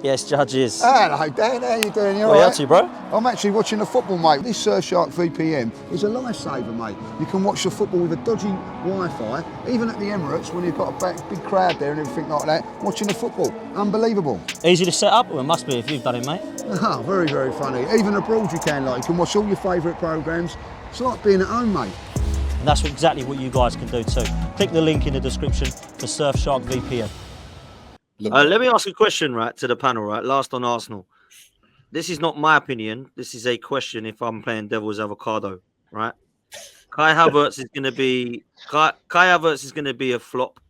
Yes, Judges. Hello, Dan. How you doing? You What are you all up to, bro? I'm actually watching the football, mate. This Surfshark VPN is a lifesaver, mate. You can watch the football with a dodgy Wi-Fi, even at the Emirates when you've got a big crowd there and everything like that, watching the football. Unbelievable. Easy to set up? Well, it must be if you've done it, mate. Ah, very, very funny. Even abroad you can watch all your favourite programmes. It's like being at home, mate. And that's exactly what you guys can do too. Click the link in the description for Surfshark VPN. Let me ask a question, right, to the panel, right? Last on Arsenal. This is not my opinion. This is a question if I'm playing devil's avocado, right? Kai Havertz is going to be a flop.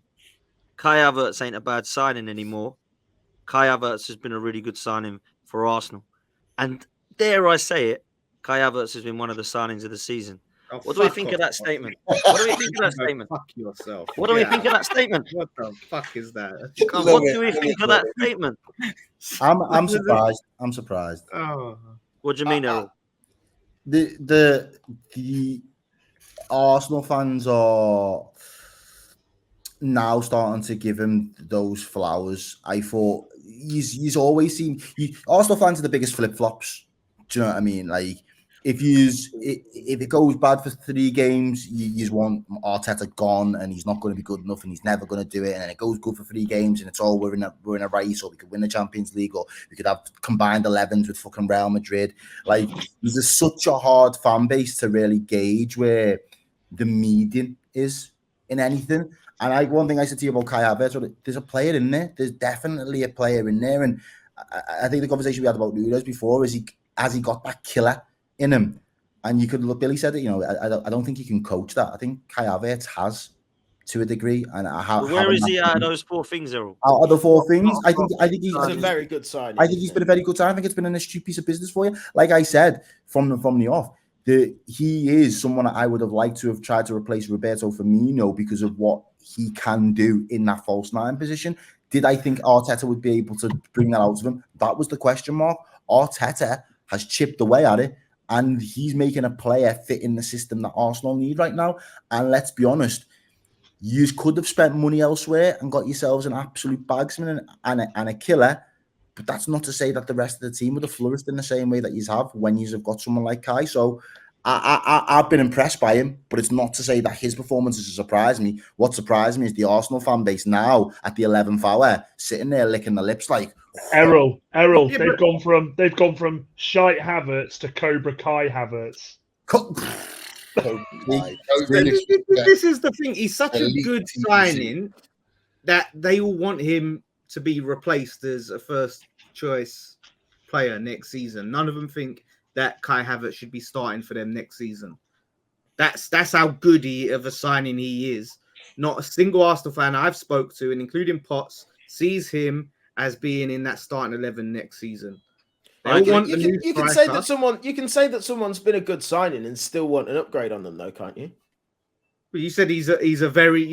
Kai Havertz ain't a bad signing anymore. Kai Havertz has been a really good signing for Arsenal. And dare I say it, Kai Havertz has been one of the signings of the season. What do we think of that statement? What do we think of that statement? Fuck yourself. What do we think of that statement? What the fuck is that? What do we think of that statement? I'm surprised. I'm surprised. Oh. What do you mean, Errol? The Arsenal fans are now starting to give him those flowers. I thought he's always seen. Arsenal fans are the biggest flip flops. Do you know what I mean? Like, if it goes bad for 3 games, you want Arteta gone and he's not going to be good enough and he's never going to do it. And then it goes good for 3 games and it's all we're in a race, or we could win the Champions League, or we could have combined 11s with fucking Real Madrid. Like, there's such a hard fan base to really gauge where the median is in anything. And one thing I said to you about Kai Havertz, there's a player in there. There's definitely a player in there. And I think the conversation we had about Nunes before is has he got that killer in him? And you could look, Billy said it, I don't think he can coach that. I think Kai Havertz has, to a degree. And where is he out of those 4 things, Errol? Out of the 4 things, I think he's a very good sign. I think he's been a very good sign. I think it's been an astute piece of business for you. Like I said from the off, he is someone I would have liked to have tried to replace Roberto Firmino because of what he can do in that false 9 position. Did I think Arteta would be able to bring that out of him? That was the question mark. Arteta has chipped away at it, and he's making a player fit in the system that Arsenal need right now. And let's be honest, you could have spent money elsewhere and got yourselves an absolute bagsman and a killer, but that's not to say that the rest of the team would have flourished in the same way that you have when you've got someone like Kai. So I've been impressed by him, but it's not to say that his performances have surprised me. What surprised me is the Arsenal fan base now at the 11th hour sitting there licking their lips like, Errol, they've gone from shite Havertz to Cobra Kai Havertz. This is the thing. He's such a good signing that they all want him to be replaced as a first choice player next season. None of them think that Kai Havertz should be starting for them next season. That's how good of a signing he is. Not a single Arsenal fan I've spoke to, and including Potts, sees him as being in that starting 11 next season. You can say that someone's been a good signing and still want an upgrade on them, though, can't you? But you said he's a very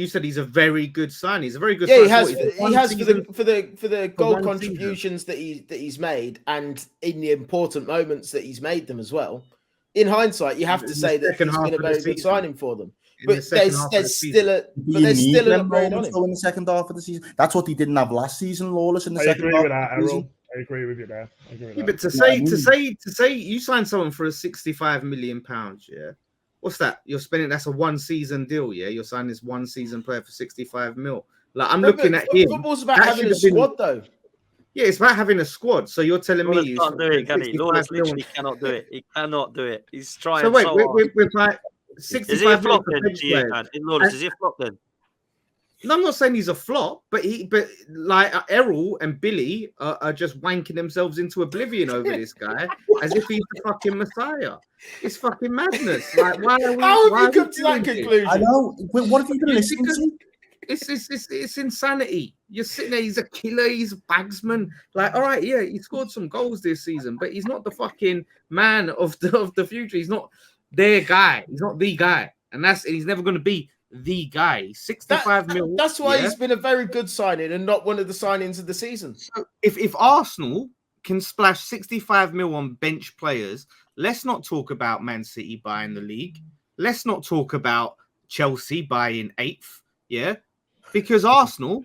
good sign. He's a very good. Yeah, sign. he has for the goal contributions that he's made, and in the important moments that he's made them as well. In hindsight, you have to say that he's been a very good signing for them. But there's still an upgrade on him in the second half of the season. That's what he didn't have last season, Lawless, in the second half. I agree with you there. But to say you signed someone for £65 million, yeah. What's that? You're spending, that's a 1-season deal, yeah? You're signing this 1-season player for 65 mil. Like, I'm looking at him. Football's about having a squad, though. Yeah, it's about having a squad. So you're telling me he can't do it, can he? Lawless literally cannot do it. He cannot do it. He's trying so wait, so we're like 65 is he a flop then? Lawless, is he a flop then? No, I'm not saying he's a flop, but like Errol and Billy are just wanking themselves into oblivion over this guy as if he's the fucking messiah. It's fucking madness. Like, why are we? How have you come to that conclusion? I know. What have you been listening to? It's insanity. You're sitting there. He's a killer. He's a bagsman. Like, all right, yeah, he scored some goals this season, but he's not the fucking man of the future. He's not their guy. He's not the guy, and he's never going to be the guy. 65 mil. That's why he's been a very good signing and not one of the signings of the season. So if Arsenal can splash 65 mil on bench players, let's not talk about Man City buying the league. Let's not talk about Chelsea buying 8th. Yeah, because Arsenal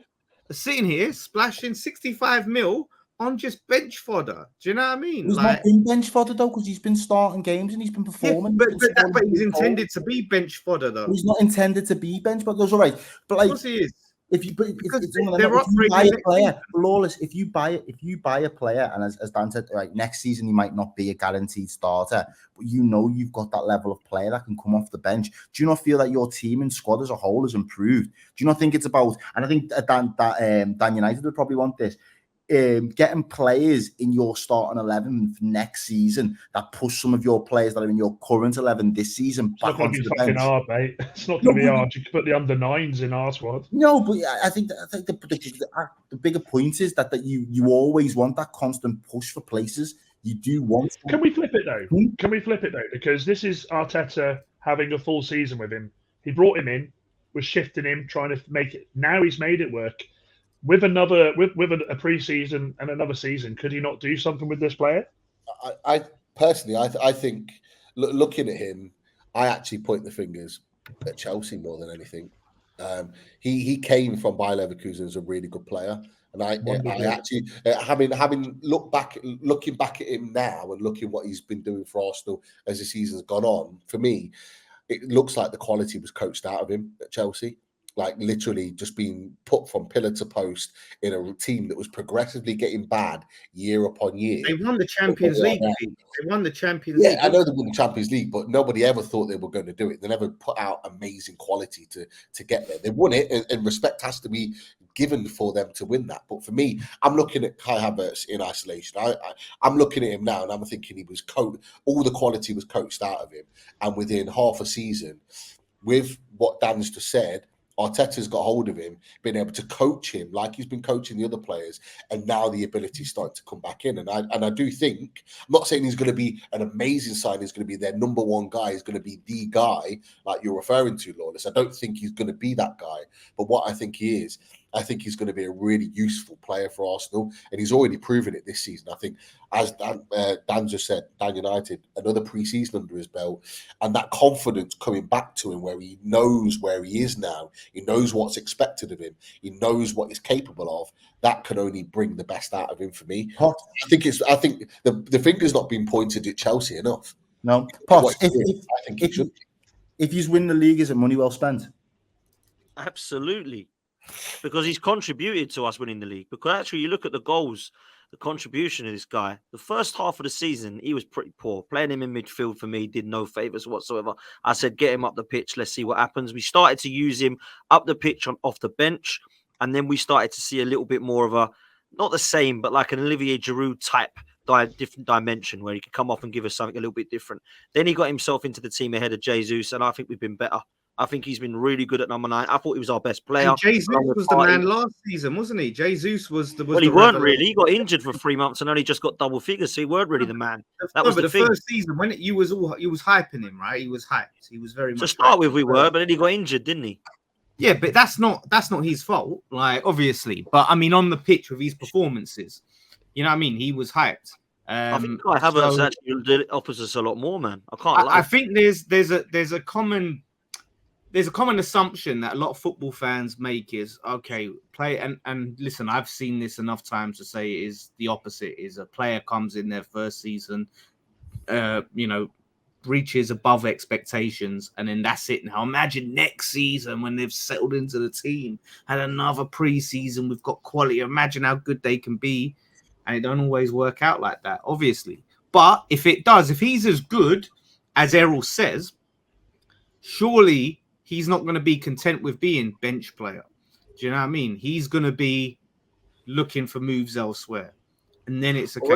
are sitting here splashing 65 mil on just bench fodder. Do you know what I mean? He's not been bench fodder though, because he's been starting games and he's been performing. Yeah, but he's intended to be bench fodder though. He's not intended to be bench fodder. That's all right. But like, of course he is. If you buy a player, Lawless, if you buy a player, and as Dan said, right, next season he might not be a guaranteed starter, but you know you've got that level of player that can come off the bench. Do you not feel that your team and squad as a whole has improved? Do you not think it's about? And I think Dan United would probably want this. Getting players in your starting 11 for next season that push some of your players that are in your current 11 this season back onto the bench. Hard, mate. It's not going to be hard. You can put the under 9s in our squad. No, but I think the bigger point is that you always want that constant push for places. You do want. Can we flip it though? Can we flip it though? Because this is Arteta having a full season with him. He brought him in, was shifting him, trying to make it. Now he's made it work. With a pre-season and another season, could he not do something with this player? I personally, I think looking at him, I actually point the fingers at Chelsea more than anything. He came from Bayer Leverkusen as a really good player, and I actually looking back at him now and looking what he's been doing for Arsenal as the season's gone on. For me, it looks like the quality was coached out of him at Chelsea. Like literally just being put from pillar to post in a team that was progressively getting bad year upon year. They won the Champions League. They won the Champions League. Yeah, I know they won the Champions League, but nobody ever thought they were going to do it. They never put out amazing quality to get there. They won it, and respect has to be given for them to win that. But for me, I'm looking at Kai Havertz in isolation. I'm looking at him now, and I'm thinking he was all the quality was coached out of him. And within half a season, with what Dan's just said, Arteta's got hold of him, been able to coach him like he's been coaching the other players, and now the ability is starting to come back in. And I do think, I'm not saying he's going to be an amazing sign, he's going to be their number one guy, he's going to be the guy like you're referring to, Lawless. I don't think he's going to be that guy. But what I think he is, I think he's going to be a really useful player for Arsenal, and he's already proven it this season. I think, as Dan just said, Dan United, another pre-season under his belt, and that confidence coming back to him where he knows where he is now, he knows what's expected of him, he knows what he's capable of, that can only bring the best out of him for me. I think the finger's not been pointed at Chelsea enough. No. If you win the league, is it money well spent? Absolutely. Because he's contributed to us winning the league. Because actually, you look at the goals, the contribution of this guy. The first half of the season, he was pretty poor. Playing him in midfield for me did no favours whatsoever. I said, get him up the pitch. Let's see what happens. We started to use him up the pitch off the bench. And then we started to see a little bit more of a, not the same, but like an Olivier Giroud type different dimension where he could come off and give us something a little bit different. Then he got himself into the team ahead of Jesus, and I think we've been better. I think he's been really good at number 9. I thought he was our best player. And Jesus was the man last season, wasn't he? Jesus was the. Well, he weren't really. He got injured for 3 months and only just got double figures, so he weren't really the man. That was the first season when he was hyping him, right? He was hyped. He was very much. To start with, we were, but then he got injured, didn't he? Yeah, but that's not his fault, like obviously. But I mean, on the pitch with his performances, you know what I mean. He was hyped. I think Havertz actually offers us a lot more, man. I can't. I think there's a common assumption that a lot of football fans make is okay, play and listen, I've seen this enough times to say it is the opposite. Is a player comes in their first season, reaches above expectations, and then that's it. Now imagine next season when they've settled into the team, had another pre-season, we've got quality. Imagine how good they can be, and it don't always work out like that, obviously. But if it does, if he's as good as Errol says, surely he's not going to be content with being bench player. Do you know what I mean? He's going to be looking for moves elsewhere. And then it's okay.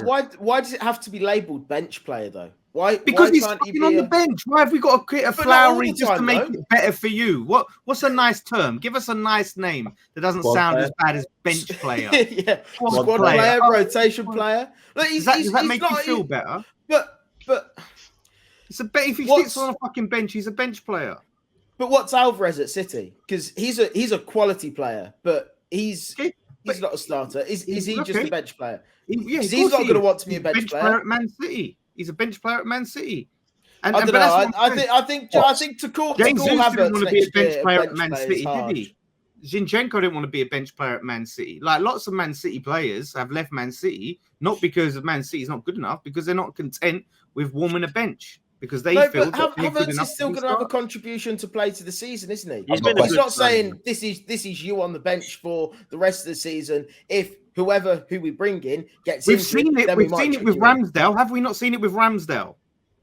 Why does it have to be labelled bench player, though? Because he's fucking on the bench. Why have we got to create a flowery just to make it better for you? What's a nice term? Give us a nice name that doesn't sound as bad as bench player. Yeah, squad player, rotation player. Look, does that make you feel better? But it's a bet if he sits on a fucking bench, he's a bench player. But what's Alvarez at City? Because he's a quality player, but he's not a starter. Is he just a bench player? He's not going to want to be a bench player at Man City. He's a bench player at Man City. And, I don't know. I think to call James Havertz didn't want to be a bench player at Man City, did he? Zinchenko didn't want to be a bench player at Man City. Like lots of Man City players have left Man City, not because Man City is not good enough, because they're not content with warming a bench. Because they feel that Havertz is still going to have a contribution to play to the season, isn't he? He's He's not saying this is you on the bench for the rest of the season. If who we bring in gets we've injured, seen it. then We've seen it with Ramsdale. Have we not seen it with Ramsdale?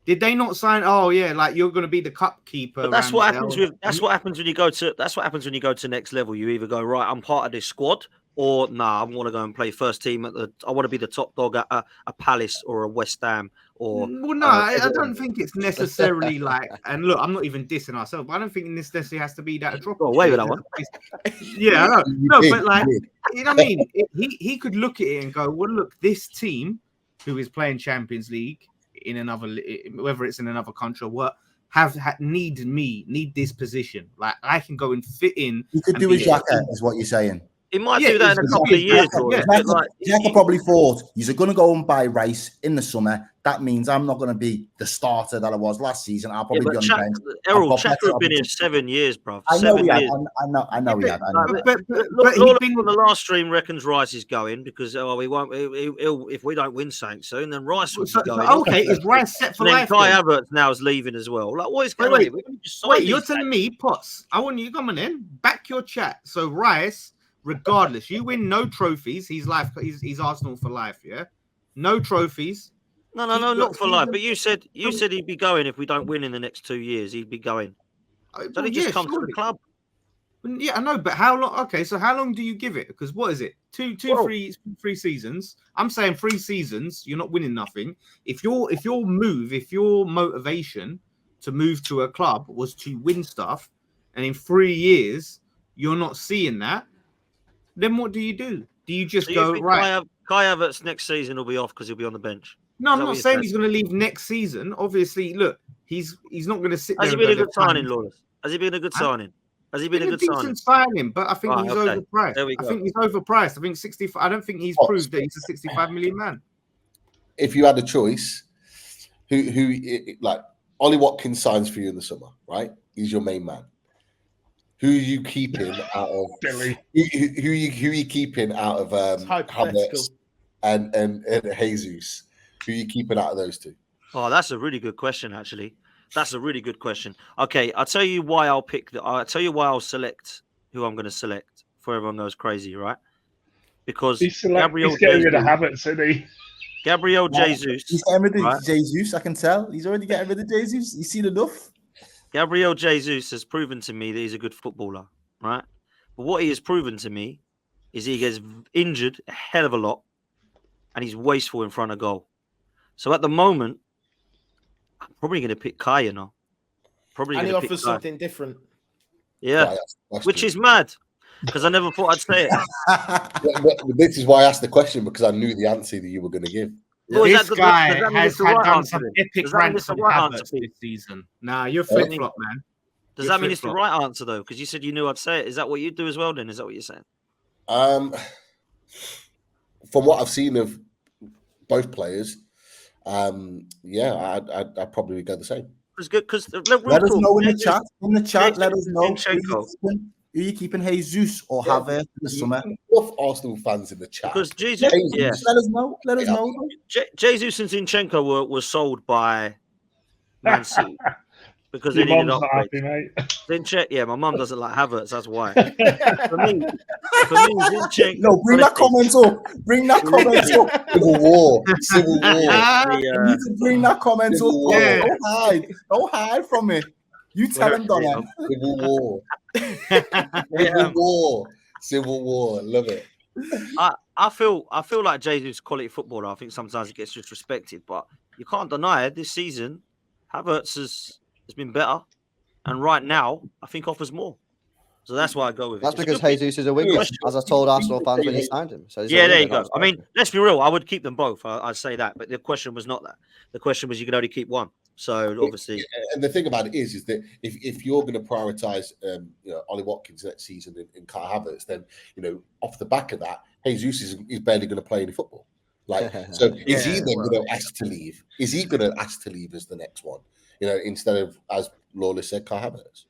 Did they not sign? Oh yeah, like you're going to be the cup keeper. But that's what happens with. That's what happens when you go to. That's what happens when you go to next level. You either go right, I'm part of this squad, or nah, I want to go and play first team at the. I want to be the top dog at a Palace or a West Ham or. Well, no, I don't think it's necessarily like. And look, I'm not even dissing ourselves, but I don't think this necessarily has to be that drop. Go away with that one. Yeah, I know. No, but like, you know what I mean? He could look at it and go, well, look, this team who is playing Champions League in another, whether it's in another country or what, need this position. Like I can go and fit in. You could do a Xhaka, is what you're saying. He might do that in a couple of years. Xhaka probably thought he's going to go and buy Rice in the summer. That means I'm not going to be the starter that I was last season. I'll probably be on the bench. Errol, Xhaka has been here 7 years, bro. I know he had. I know he had. But on the last stream reckons Rice is going because we won't. If we don't win something soon, then Rice will be going. Okay, is Rice set for life? Kai Havertz now is leaving as well. Like what is going on? Wait, you're telling me, Potts? I want you to come on in, back your chat. So Rice, regardless, you win no trophies. He's Arsenal for life. Yeah, no trophies. No, not for life. But you said he'd be going if we don't win in the next 2 years. He'd be going. So he just comes to the club. Yeah, I know, but how long? Okay, so how long do you give it? Because what is it? Three seasons. I'm saying 3 seasons. You're not winning nothing. If your motivation to move to a club was to win stuff, and in 3 years you're not seeing that, then what do? Do you just go right? Kai Havertz next season will be off because he'll be on the bench. No, I'm not saying he's going to leave next season. Obviously, look, he's not going to sit there. Has he been a good signing, Lawless? Has he been a good signing? Has he been a good signing? But I think he's overpriced. There we go. I think he's overpriced. I think 65. I don't think he's proved that he's a 65 million man. If you had a choice, who like Ollie Watkins signs for you in the summer, right? He's your main man. Who are you keeping out of Billy? Who are you keeping out of Havertz and Jesus? Who are you keeping out of those two? Oh, that's a really good question, actually. That's a really good question. Okay, I'll tell you why I'll I'll select who I'm going to select before everyone goes crazy, right? Because he's getting rid of Havertz, isn't he? Gabriel Jesus. He's getting rid of Jesus, I can tell. He's already getting rid of Jesus. He's seen enough. Gabriel Jesus has proven to me that he's a good footballer, right? But what he has proven to me is he gets injured a hell of a lot and he's wasteful in front of goal. So at the moment, I'm probably going to pick Kai, you know. And he offers something different. Yeah, which is mad because I never thought I'd say it. This is why I asked the question because I knew the answer that you were going to give. Well, this guy has done some epic rants on Havertz this season. Nah, you're flip-flop, man. Does that mean it's the right answer, though? Because you said you knew I'd say it. Is that what you do as well, then? Is that what you're saying? From what I've seen of both players, I'd probably go the same. It's good because let us know in the chat. In the chat, let us know who you keeping, Jesus or Havertz in the summer. Love Arsenal fans in the chat. Because Jesus, let us know. Let us know. Jesus and Zinchenko were sold by Man City because they needed upgrades. My mum doesn't like Havertz. That's why. for me, Zinchenko. No, bring that comment up. Bring that comment up. Civil war. You need to bring that comment up. Yeah. Don't hide from me. You tell him, Donna. Civil war. Civil war. Love it. I feel like Jesus is a quality footballer. I think sometimes he gets disrespected, but you can't deny it. This season, Havertz has been better, and right now, I think offers more. So that's why I go with it. That's because Jesus is a winger, as I told Arsenal fans when he signed him. So there you go. I mean, let's be real. I would keep them both. I'd say that, but the question was not that. The question was you could only keep one. So obviously, and the thing about it is that if you're going to prioritize, Ollie Watkins next season in Kai Havertz, then off the back of that, Jesus is barely going to play any football. So is he then going to ask to leave? Is he going to ask to leave as the next one? Instead of, as Lawless said, Kai Havertz.